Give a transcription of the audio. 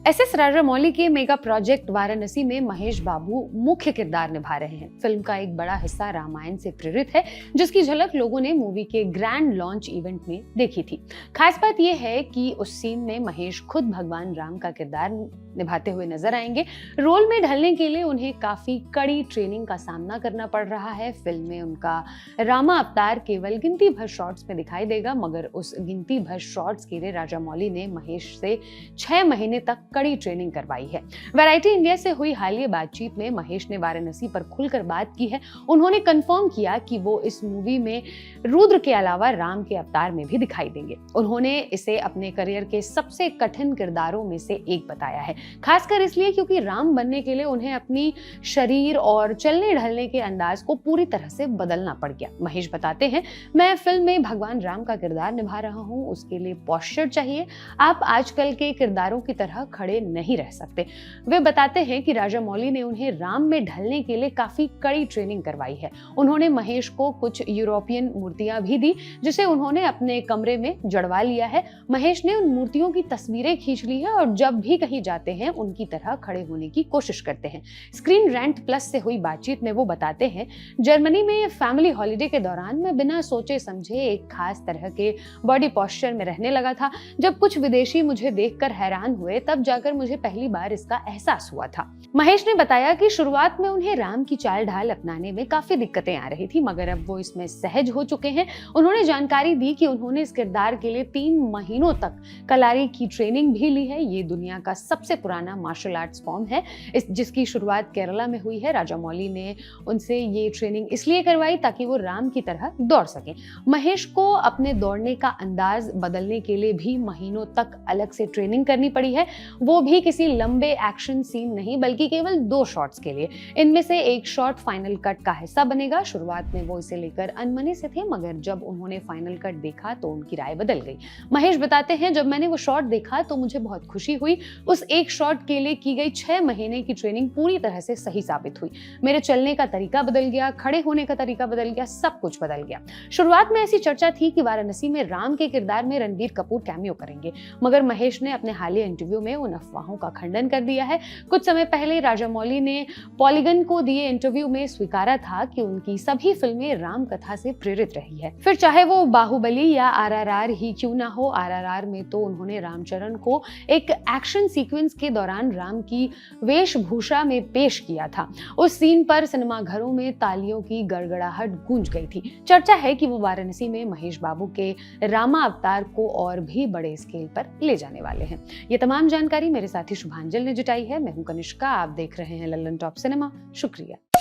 S Rajamouli के mega project Varanasi में महेश बाबू मुख्य किरदार निभा रहे हैं। फिल्म का एक बड़ा हिस्सा रामायण से प्रेरित है, जिसकी झलक लोगों ने मूवी के ग्रैंड लॉन्च इवेंट में देखी थी। खास बात यह है कि उस सीन में महेश खुद भगवान राम का किरदार निभाते हुए नजर आएंगे। रोल में ढलने के लिए उन्हें काफी कड़ी ट्रेनिंग का सामना करना पड़ रहा है। फिल्म में उनका रामा अवतार केवल गिनती भर शॉट्स में दिखाई देगा, मगर उस गिनती भर शॉट्स के लिए राजामौली ने महेश से 6 महीने तक कड़ी ट्रेनिंग करवाई है। वैरायटी इंडिया से हुई हालिया बातचीत में महेश ने वाराणसी पर खुलकर बात की है। उन्होंने कंफर्म किया कि वो इस मूवी में रुद्र के अलावा राम के अवतार में भी दिखाई देंगे। उन्होंने इसे अपने करियर के सबसे कठिन किरदारों में से एक बताया है, खासकर इसलिए क्योंकि राम बनने के लिए उन्हें अपनी शरीर और चलने ढलने के अंदाज को पूरी तरह से बदलना पड़ गया। महेश बताते हैं, मैं फिल्म में भगवान राम का किरदार निभा रहा हूं, उसके लिए पोस्चर चाहिए। आप आजकल के किरदारों की तरह खड़े नहीं रह सकते। वे बताते हैं कि राजामौली ने उन्हें राम में ढलने के लिए काफी कड़ी ट्रेनिंग करवाई है। उन्होंने महेश को कुछ यूरोपियन मूर्तियां भी दी, जिसे उन्होंने अपने कमरे में जड़वा लिया है। महेश ने उन मूर्तियों की तस्वीरें खींच ली है और जब भी कहीं जाते हैं उनकी तरह खड़े होने की कोशिश करते हैं। स्क्रीन रेंट प्लस से हुई बातचीत में वो बताते हैं, जर्मनी में फैमिली हॉलिडे के दौरान मैं बिना सोचे समझे एक खास तरह के बॉडी पोस्चर में रहने लगा था। जब कुछ विदेशी मुझे देखकर हैरान हुए, तब जाकर मुझे पहली बार इसका एहसास हुआ था। महेश ने बताया कि शुरुआत में उन्हें राम की चाल ढाल अपनाने में काफी दिक्कतें आ रही थी, मगर अब वो इसमें सहज हो चुके हैं। उन्होंने जानकारी दी कि उन्होंने इस किरदार के लिए 3 महीनों तक कलारी की ट्रेनिंग भी ली है। ये दुनिया का सबसे पुराना मार्शल आर्ट्स फॉर्म है, जिसकी शुरुआत केरला में हुई है। राजामौली ने उनसे ये ट्रेनिंग इसलिए करवाई ताकि वो राम की तरह दौड़ सकें। महेश को अपने दौड़ने का अंदाज बदलने के लिए भी महीनों तक अलग से ट्रेनिंग करनी पड़ी है, वो भी किसी लंबे एक्शन सीन नहीं, बल्कि केवल 2 शॉट्स के लिए। इनमें से एक शॉट फाइनल कट का हिस्सा बनेगा। शुरुआत में वो इसे लेकर अनमने से थे, मगर जब उन्होंने फाइनल कट देखा तो उनकी राय बदल गई। महेश बताते हैं, जब मैंने वो शॉट देखा तो मुझे बहुत खुशी हुई। उस एक शॉट के लिए की गई 6 महीने की ट्रेनिंग पूरी तरह से सही साबित हुई। मेरे चलने का तरीका बदल गया, खड़े होने का तरीका बदल गया, सब कुछ बदल गया। शुरुआत में ऐसी चर्चा थी कि वाराणसी में राम के किरदार में रणबीर कपूर कैमियो करेंगे, मगर महेश ने अपने हालिया इंटरव्यू में उन अफवाहों का खंडन कर दिया है। कुछ समय पहले राजामौली ने पॉलीगन को दिए इंटरव्यू में स्वीकारा था कि उनकी सभी फिल्में राम कथा से प्रेरित रही है। फिर चाहे वो बाहुबली या आरआरआर ही क्यों ना हो। आरआरआर में तो उन्होंने रामचरण को एक एक्शन सीक्वेंस के दौरान राम की वेशभूषा में पेश किया था। उस सीन पर सिनेमा घरों में तालियों की गड़गड़ाहट गूंज गई थी। चर्चा है कि वो वाराणसी में महेश बाबू के रामा अवतार को और भी बड़े स्केल पर ले जाने वाले हैं। ये तमाम जानकारी मेरे साथी शुभांजल ने जुटाई है। मैं हूं कनिष्का, आप देख रहे हैं लल्लन टॉप सिनेमा। शुक्रिया।